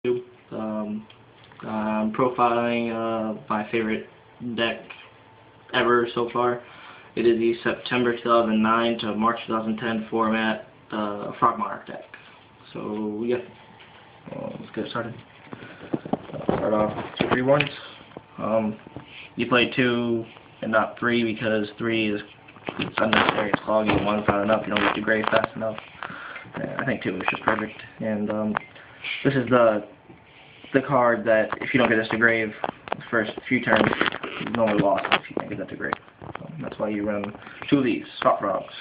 I'm profiling my favorite deck ever so far. It is the September 2009 to March 2010 format Frog Monarch deck. So yeah, let's get started. Start off with 2 3-1s. You play 2 and not 3 because 3 is unnecessary. It's cloggy. 1's not enough. You don't get to grave fast enough. I think 2 is just perfect. And this is the card that if you don't get this to grave the first few turns, you normally lost if you can't get that to grave. So that's why you run 2 of these Swap Frogs.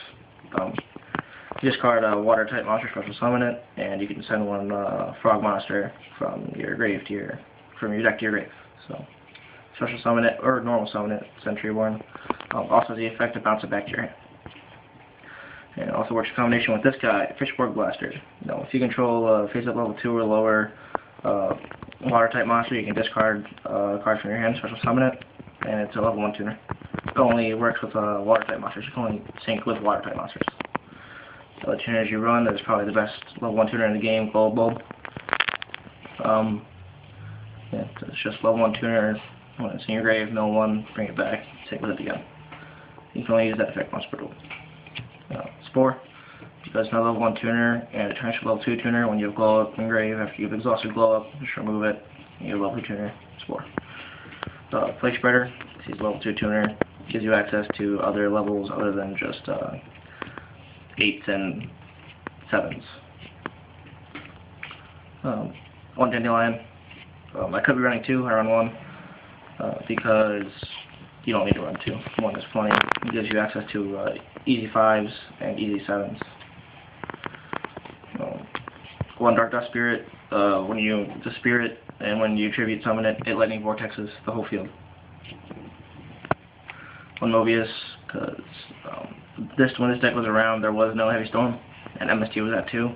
You discard a water-type monster, special summon it, and you can send one Frog monster from your grave to your deck to your grave. So special summon it or normal summon it, Sentry Born. Also the effect to bounce it back to your hand. And it also works in combination with this guy, Fishborg Blaster. If you control face-up level 2 or lower water-type monster, you can discard a card from your hand, special summon it, and it's a level 1 tuner. It only works with water-type monsters. You can only sync with water-type monsters. So the tuners you run, that's probably the best level 1 tuner in the game, Gold Bulb. Yeah, it's just level 1 tuner. When it's in your grave, mill 1, bring it back, sync with it again. You can only use that effect once per duel. Spore, because it's not level 1 tuner, and it turns to level 2 tuner when you have glow up in grave. After you've exhausted glow up, just remove it, and you have level 2 tuner, Spore. Play Spreader, he's level 2 tuner, gives you access to other levels other than just 8s and 7s. 1 Dandelion, I could be running 2, I run 1, because you don't need to run 2. 1 is plenty. It gives you access to easy 5s and easy 7s. 1 Dark Dust Spirit. When you spirit and when you tribute summon it, it lightning vortexes the whole field. 1 Mobius, because when this deck was around, there was no Heavy Storm, and MST was at 2.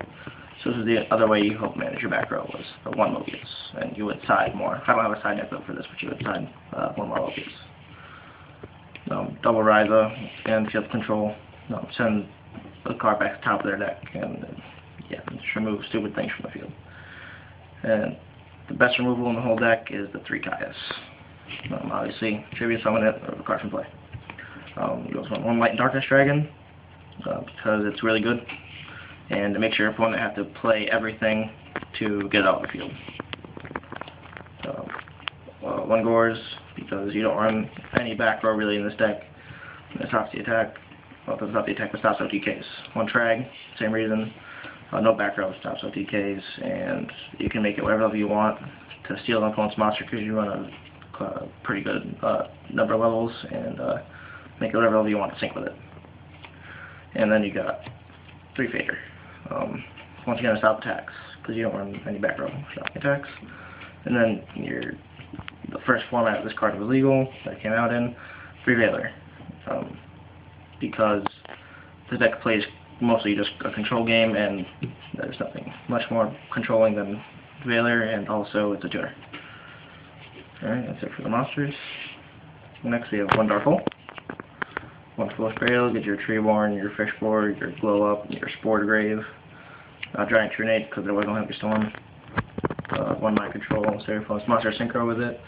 So this is the other way you help manage your back row, was the 1 Mobius, and you would side more. I don't have a side deck for this, but you would side 1 more Mobius. Double Ryza and field control. Send the card back to the top of their deck, and yeah, just remove stupid things from the field. And the best removal in the whole deck is the 3 Kaias. Obviously, tribute summon it or the card from play. You also want 1 Light and Darkness Dragon because it's really good, and it makes your opponent have to play everything to get it out of the field. 1 Gores, because you don't run any back row really in this deck. It stops the attack. Well, it doesn't stop the attack, but stops OTKs. 1 Trag, same reason. No back row, stops OTKs, and you can make it whatever level you want to steal an opponent's monster because you run a pretty good number of levels, and make it whatever level you want to sync with it. And then you got 3 Fader. Once again, to stop attacks, because you don't run any back row stopping attacks. And then the first format of this card was legal, that came out in 3 Veiler. Because the deck plays mostly just a control game, and there's nothing much more controlling than Veiler, and also it's a tuner. Alright, that's it for the monsters. Next we have 1 Dark Hole. 1 Foolish Burial, get your Treeborn, your Fishborg, your Glow Up, your Spore Grave. Giant Trinate, because there was no Heavy Storm. 1 Mind Control, Seraphos Monster Synchro with it.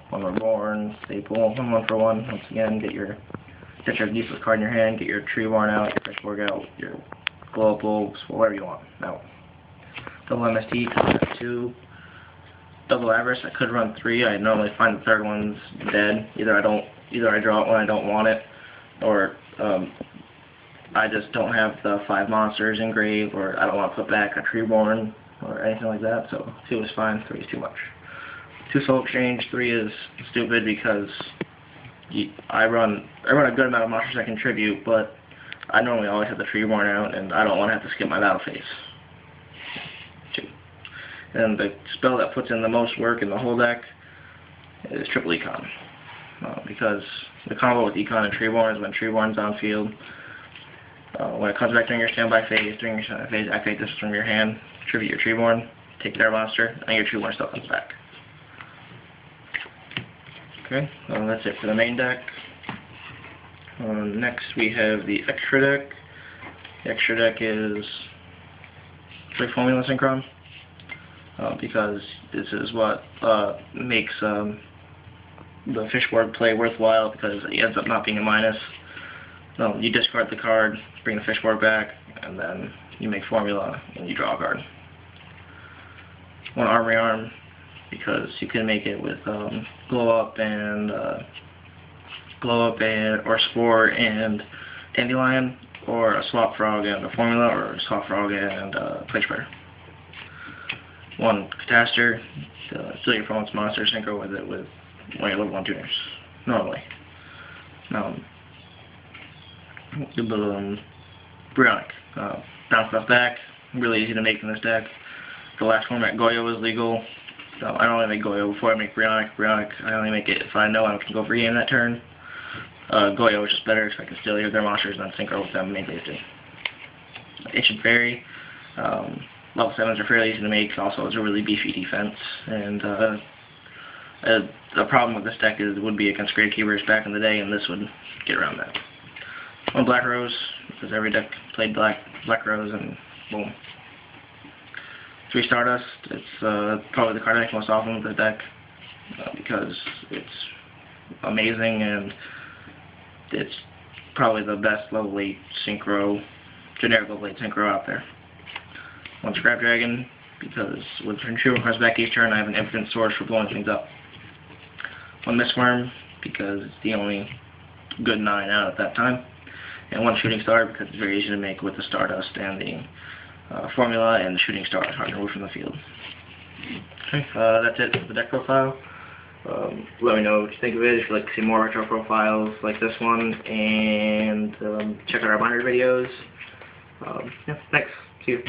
1 Reborn, Staple, 1 for 1. Once again, get your useless card in your hand, get your Treeborn out, your Fishborg out, your Glow Up Bulbs, whatever you want out. Double MST, because I have 2. Double Avarice, I could run 3. I normally find the 3rd one's dead. Either I draw it when I don't want it, or I just don't have the 5 monsters in grave, or I don't want to put back a Treeborn or anything like that. So 2 is fine, 3 is too much. 2 Soul Exchange, 3 is stupid because I run a good amount of monsters I contribute, but I normally always have the Treeborn out, and I don't want to have to skip my battle phase. 2. And the spell that puts in the most work in the whole deck is Triple Econ. Because the combo with Econ and Treeborn is when Treeborn's on field. When it comes back during your standby phase, activate this from your hand, tribute your Treeborn, take their monster, and your Treeborn still comes back. Okay, that's it for the main deck. Next we have the extra deck. The extra deck is 3 Formula Synchron. because this is what makes the fishboard play worthwhile, because it ends up not being a minus. You discard the card, bring the fishboard back, and then you make formula and you draw a card. One armory arm, because you can make it with glow up or spore and dandelion, or a swap frog and a formula, or a swap frog and plate spreader. One catastor, fill your opponent's monster synchro with it with one of your level 1 tuners, normally. Bryonic, bounce stuff back, really easy to make in this deck. The last format, Yugioh, is legal. So I don't only make Yugioh before I make Bryonic. Bryonic, I only make it if I know I can go free game that turn. Yugioh is just better, so I can steal their monsters and then synchro with them main phase 2. Ancient Fairy, level 7s are fairly easy to make. Also, it's a really beefy defense, and the problem with this deck is it would be against Gravekeepers back in the day, and this would get around that. One Black Rose, because every deck played Black Rose, and boom. 3 Stardust, it's probably the card I make most often with the deck, because it's amazing, and it's probably the best level 8 synchro, generic level 8 synchro out there. One Scrap Dragon, because with Retrieval comes back each turn, I have an infinite source for blowing things up. One Mistworm, because it's the only good 9 out at that time. And one Shooting Star, because it's very easy to make with the Stardust and the formula, and the Shooting Star is hard to remove from the field. Okay, that's it for the deck profile. Let me know what you think of it, if you'd like to see more retro profiles like this one, and check out our binder videos. Yeah, thanks. See you.